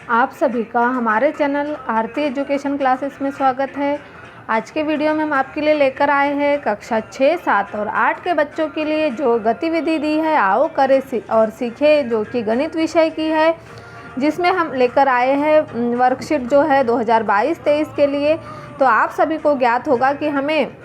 आप सभी का हमारे चैनल आरती एजुकेशन क्लासेस में स्वागत है। आज के वीडियो में हम आपके लिए लेकर आए हैं कक्षा 6, 7 और 8 के बच्चों के लिए जो गतिविधि दी है आओ करें और सीखे, जो कि गणित विषय की है, जिसमें हम लेकर आए हैं वर्कशीट जो है 2022-23 के लिए। तो आप सभी को ज्ञात होगा कि हमें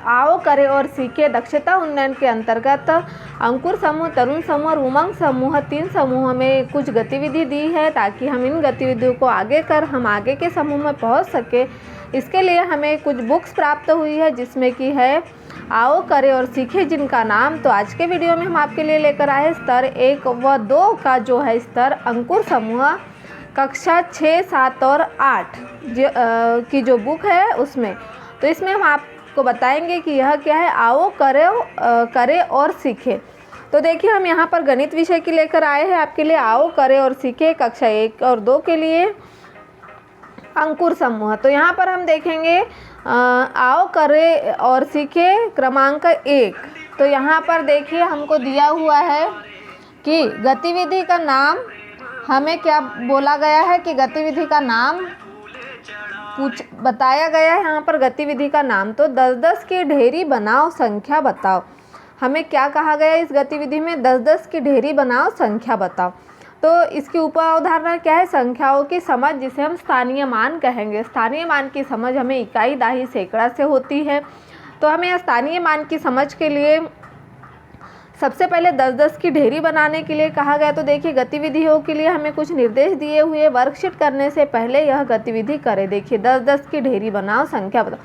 आओ करें और सीखे दक्षता उन्नयन के अंतर्गत अंकुर समूह, तरुण समूह और उमंग समूह, 3 समूह में कुछ गतिविधि दी है ताकि हम इन गतिविधियों को आगे कर हम आगे के समूह में पहुंच सके। इसके लिए हमें कुछ बुक्स प्राप्त हुई है जिसमें कि है आओ करें और सीखे, जिनका नाम तो आज के वीडियो में हम आपके लिए लेकर आए स्तर 1 व 2 का जो है स्तर अंकुर समूह कक्षा 6, 7 और 8 की जो बुक है उसमें। तो इसमें हम आपको बताएंगे कि यह क्या है, आओ करें और सीखें। तो देखिए हम यहाँ पर गणित विषय की लेकर आए हैं आपके लिए आओ करें और सीखें कक्षा 1 और 2 के लिए अंकुर समूह। तो यहाँ पर हम देखेंगे आओ करें और सीखें क्रमांक 1। तो यहाँ पर देखिए हमको दिया हुआ है कि गतिविधि का नाम, हमें क्या बोला गया है कि गतिविधि का नाम बताया गया है यहाँ पर गतिविधि का नाम। तो 10-10 की ढेरी बनाओ, संख्या बताओ। हमें क्या कहा गया इस गतिविधि में, 10-10 की ढेरी बनाओ, संख्या बताओ। तो इसकी उप अवधारणा क्या है, संख्याओं की समझ, जिसे हम स्थानीय मान कहेंगे। स्थानीय मान की समझ हमें इकाई, दाही, सैकड़ा से होती है। तो हमें स्थानीय मान की समझ के लिए सबसे पहले 10-10 की ढेरी बनाने के लिए कहा गया। तो देखिए गतिविधियों के लिए हमें कुछ निर्देश दिए हुए, वर्कशीट करने से पहले यह गतिविधि करें। देखिए 10-10 की ढेरी बनाओ, संख्या बताओ।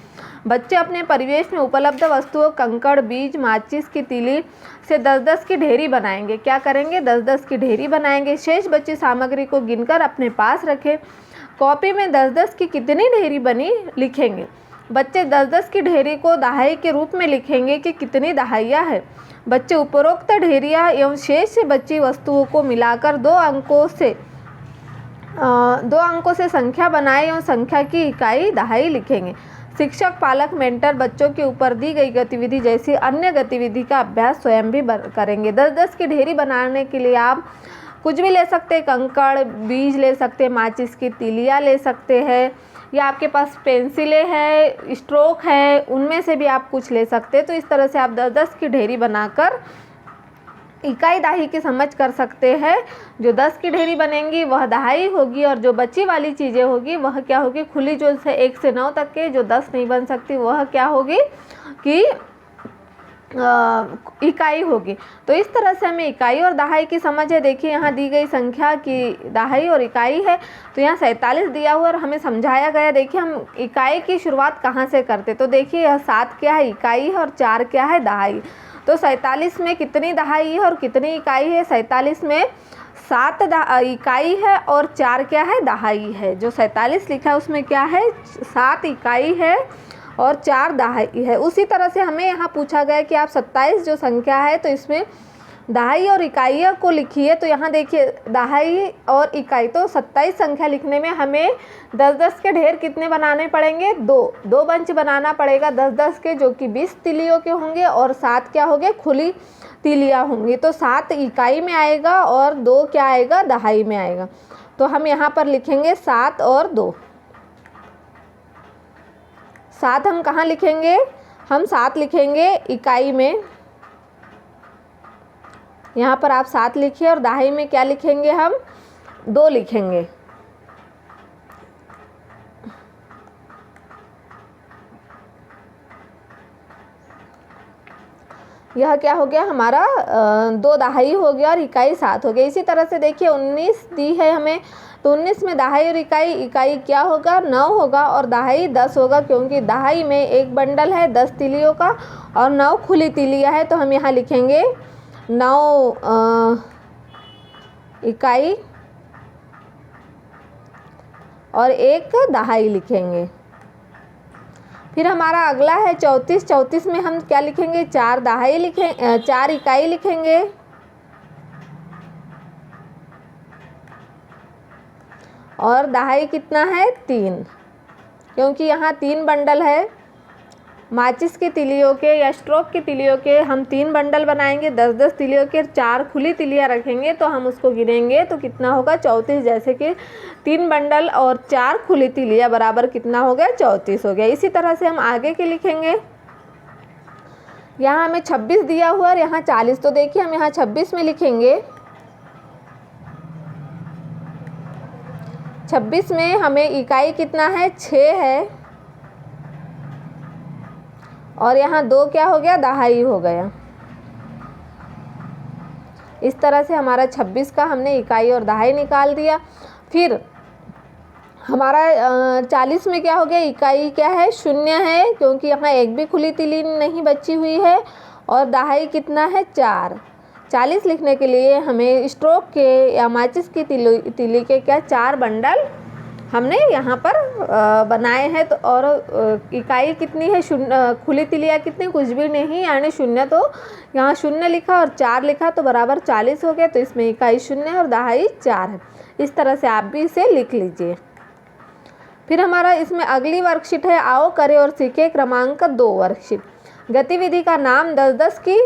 बच्चे अपने परिवेश में उपलब्ध वस्तुओं, कंकड़, बीज, माचिस की तीली से 10-10 की ढेरी बनाएंगे। क्या करेंगे, 10-10 की ढेरी बनाएंगे। शेष बची सामग्री को गिनकर अपने पास रखें। कॉपी में 10-10 की कितनी ढेरी बनी लिखेंगे। बच्चे 10-10 की ढेरी को दहाई के रूप में लिखेंगे कि कितनी दहाइयाँ है। बच्चे उपरोक्त ढेरियाँ एवं शेष से बची वस्तुओं को मिलाकर 2 अंकों से संख्या बनाए एवं संख्या की इकाई दहाई लिखेंगे। शिक्षक, पालक, मेंटर बच्चों के ऊपर दी गई गतिविधि जैसी अन्य गतिविधि का अभ्यास स्वयं भी करेंगे। 10-10 की ढेरी बनाने के लिए आप कुछ भी ले सकते हैं, कंकड़, बीज ले सकते हैं, माचिस की तीलियाँ ले सकते हैं, या आपके पास पेंसिलें हैं, स्ट्रोक है, उनमें से भी आप कुछ ले सकते हैं। तो इस तरह से आप 10-10 की ढेरी बनाकर इकाई दाही की समझ कर सकते हैं। जो 10 की ढेरी बनेंगी वह दहाई होगी और जो बची वाली चीज़ें होगी वह क्या होगी, खुली, जो से 1 से 9 तक के जो 10 नहीं बन सकती वह क्या होगी कि इकाई होगी। तो इस तरह से हमें इकाई और दहाई की समझ है। देखिए यहाँ दी गई संख्या की दहाई और इकाई है, तो यहाँ 47 दिया हुआ और हमें समझाया गया। देखिए हम इकाई की शुरुआत कहाँ से करते, तो देखिए यह 7 क्या है, इकाई है, और 4 क्या है, दहाई। तो 47 में कितनी दहाई है और कितनी इकाई है, 47 में 7 इकाई है और 4 क्या है, दहाई है। जो 47 लिखा है उसमें क्या है, 7 इकाई है और 4 दहाई है। उसी तरह से हमें यहाँ पूछा गया कि आप 27 जो संख्या है तो इसमें दहाई और इकाई को लिखिए। तो यहाँ देखिए दहाई और इकाई, तो 27 संख्या लिखने में हमें 10-10 के ढेर कितने बनाने पड़ेंगे, 2 बंच बनाना पड़ेगा 10-10 के, जो कि 20 तीलियों के होंगे और 7 क्या होंगे, खुली तीलियाँ होंगी। तो 7 इकाई में आएगा और 2 क्या आएगा, दहाई में आएगा। तो हम यहाँ पर लिखेंगे 7 और 2। 7 हम कहाँ लिखेंगे, हम 7 लिखेंगे इकाई में। यहाँ पर आप 7 लिखिए और दहाई में क्या लिखेंगे, हम 2 लिखेंगे। यह क्या हो गया हमारा 2 दहाई हो गया और इकाई 7 हो गया। इसी तरह से देखिए 19 दी है हमें, तो 19 में दहाई और इकाई क्या होगा, 9 होगा और दहाई 10 होगा, क्योंकि दहाई में एक बंडल है 10 तीलियों का और 9 खुली तीलियाँ है। तो हम यहाँ लिखेंगे 9 इकाई और 1 दहाई लिखेंगे। फिर हमारा अगला है 34। 34 में हम क्या लिखेंगे, 4 दहाई लिखेंगे, 4 इकाई लिखेंगे और दहाई कितना है, 3, क्योंकि यहाँ 3 बंडल है माचिस की तिलियों के या स्ट्रोक की तिलियों के हम 3 बंडल बनाएंगे। 10-10 तिलियों के 4 खुली तिलियाँ रखेंगे तो हम उसको गिनेंगे तो कितना होगा 34। जैसे कि 3 बंडल और 4 खुली तिलियाँ बराबर कितना हो गया 34 हो गया। इसी तरह से हम आगे के लिखेंगे। यहाँ हमें 26 दिया हुआ और यहाँ 40, तो देखिए हम यहाँ 26 में लिखेंगे। 26 में हमें इकाई कितना है 6 है और यहाँ 2 क्या हो गया दहाई हो गया। इस तरह से हमारा 26 का हमने इकाई और दहाई निकाल दिया। फिर हमारा 40 में क्या हो गया, इकाई क्या है 0 है क्योंकि यहाँ एक भी खुली तिली नहीं बची हुई है और दहाई कितना है 4। 40 लिखने के लिए हमें स्ट्रोक के या माचिस की तिली के क्या 4 बंडल हमने यहाँ पर बनाए हैं। तो और इकाई कितनी है 0, खुली तिलियाँ कितनी कुछ भी नहीं यानी 0, तो यहाँ 0 लिखा और 4 लिखा तो बराबर 40 हो गया। तो इसमें इकाई 0 और दहाई 4 है। इस तरह से आप भी इसे लिख लीजिए। फिर हमारा इसमें अगली वर्कशीट है आओ करें और सीखें क्रमांक 2 वर्कशीट। गतिविधि का नाम 10-10 की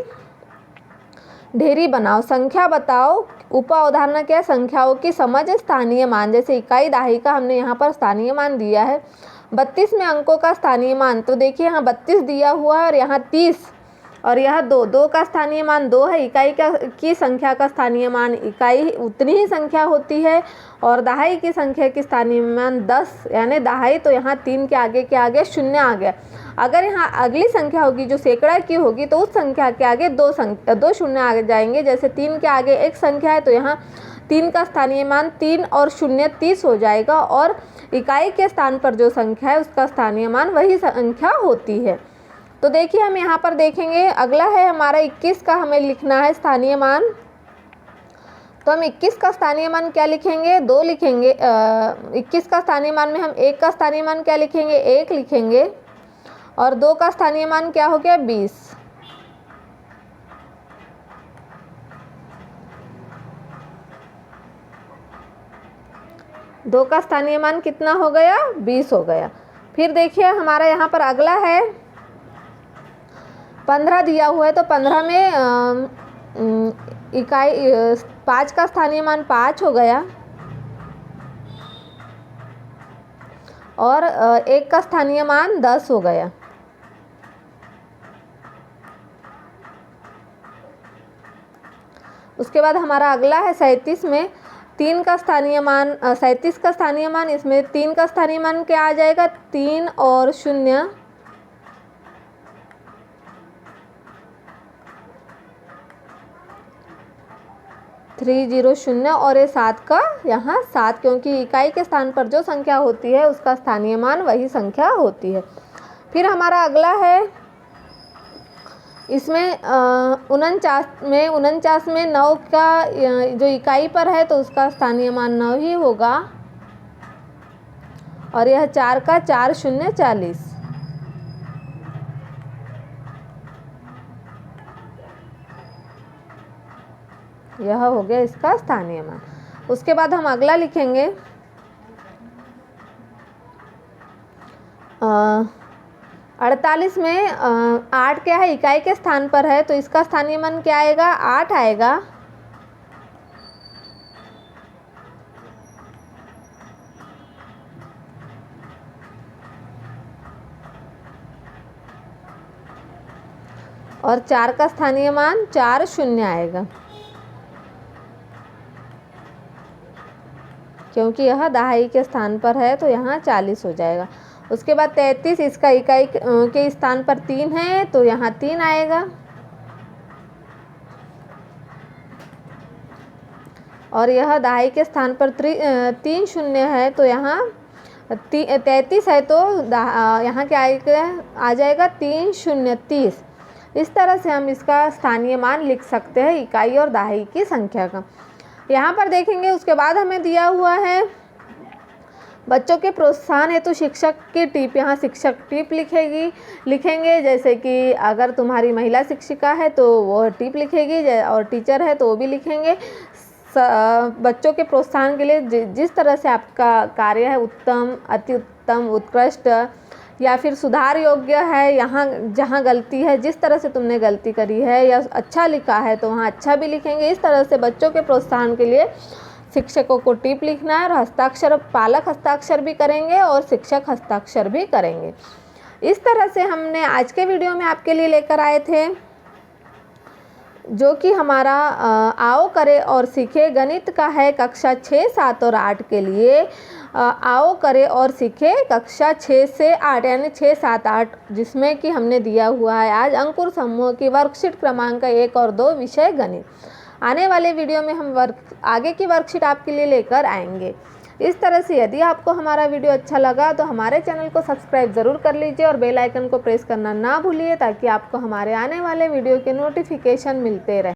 ढेरी बनाओ, संख्या बताओ। उपावधारणा क्या है, संख्याओं की समझ, स्थानीय मान। जैसे इकाई दहाई का हमने यहाँ पर स्थानीय मान दिया है। 32 में अंकों का स्थानीय मान, तो देखिए यहाँ 32 दिया हुआ है और यहाँ 30 और यह 2 का स्थानीय मान 2 है। इकाई की संख्या का स्थानीय मान इकाई उतनी ही संख्या होती है और दहाई की संख्या की स्थानीय मान 10 यानी दहाई। तो यहाँ 3 के आगे क्या आ गया 0 आ गया। अगर यहाँ अगली संख्या होगी जो सैकड़ा की होगी तो उस संख्या के आगे 2 शून्य आ जाएंगे। जैसे 3 के आगे एक संख्या है तो यहाँ 3 का स्थानीय मान 3 और 0 30 हो जाएगा और इकाई के स्थान पर जो संख्या है उसका स्थानीय मान वही संख्या होती है। तो देखिए हम यहाँ पर देखेंगे अगला है हमारा 21 का हमें लिखना है स्थानीय मान। तो हम 21 का स्थानीय मान क्या लिखेंगे 2 लिखेंगे। 21 का स्थानीय मान में हम 1 का स्थानीय मान क्या लिखेंगे 1 लिखेंगे और 2 का स्थानीय मान क्या हो गया 20। दो का स्थानीय मान कितना हो गया 20 हो गया। फिर देखिए हमारा यहाँ पर अगला है 15 दिया हुआ है। तो 15 में इकाई 5 का स्थानीय मान 5 हो गया और 1 का स्थानीय मान 10 हो गया। उसके बाद हमारा अगला है 37 में 3 का स्थानीय मान 37 का स्थानीय मान। इसमें 3 का स्थानीय मान क्या आ जाएगा 3 और 0 300 और ये 7 का यहाँ 7 क्योंकि इकाई के स्थान पर जो संख्या होती है उसका स्थानीय मान वही संख्या होती है। फिर हमारा अगला है इसमें 49 में 9 का जो इकाई पर है तो उसका स्थानीय मान 9 ही होगा और यह 4 का 4 0 40। यह हो गया इसका स्थानीय मान। उसके बाद हम अगला लिखेंगे 48 में 8 क्या है इकाई के स्थान पर है तो इसका स्थानीय मान क्या आएगा 8 आएगा। और 4 का स्थानीय मान 4 0 आएगा क्योंकि यह दहाई के स्थान पर है तो यहाँ 40 हो जाएगा। उसके बाद 33 इसका इकाई के स्थान पर 3 है तो यहाँ 3 आएगा और यह दहाई के स्थान पर 3 0 है तो यहाँ 33 है तो यहाँ क्या आ जाएगा 3 0 30। इस तरह से हम इसका स्थानीय मान लिख सकते हैं इकाई और दहाई की संख्या का। यहाँ पर देखेंगे उसके बाद हमें दिया हुआ है बच्चों के प्रोत्साहन हेतु शिक्षक की टिप। यहाँ शिक्षक टिप लिखेंगे जैसे कि अगर तुम्हारी महिला शिक्षिका है तो वो टिप लिखेगी और टीचर है तो वो भी लिखेंगे। बच्चों के प्रोत्साहन के लिए जिस तरह से आपका कार्य है उत्तम, अति उत्तम, उत्कृष्ट या फिर सुधार योग्य है, यहाँ जहाँ गलती है, जिस तरह से तुमने गलती करी है, या अच्छा लिखा है तो वहाँ अच्छा भी लिखेंगे। इस तरह से बच्चों के प्रोत्साहन के लिए शिक्षकों को टिप लिखना है और हस्ताक्षर पालक हस्ताक्षर भी करेंगे और शिक्षक हस्ताक्षर भी करेंगे। इस तरह से हमने आज के वीडियो में आपके लिए लेकर आए थे, जो कि हमारा आओ करे और सीखे गणित का है कक्षा 6, 7 और 8 के लिए। आओ करे और सीखे कक्षा 6 से 8 यानी 6, 7, 8, जिसमें कि हमने दिया हुआ है आज अंकुर समूह की वर्कशीट क्रमांक 1 और 2 विषय गणित। आने वाले वीडियो में हम आगे की वर्कशीट आपके लिए लेकर आएंगे। इस तरह से यदि आपको हमारा वीडियो अच्छा लगा तो हमारे चैनल को सब्सक्राइब ज़रूर कर लीजिए और बेल आइकन को प्रेस करना ना भूलिए, ताकि आपको हमारे आने वाले वीडियो के नोटिफिकेशन मिलते रहें।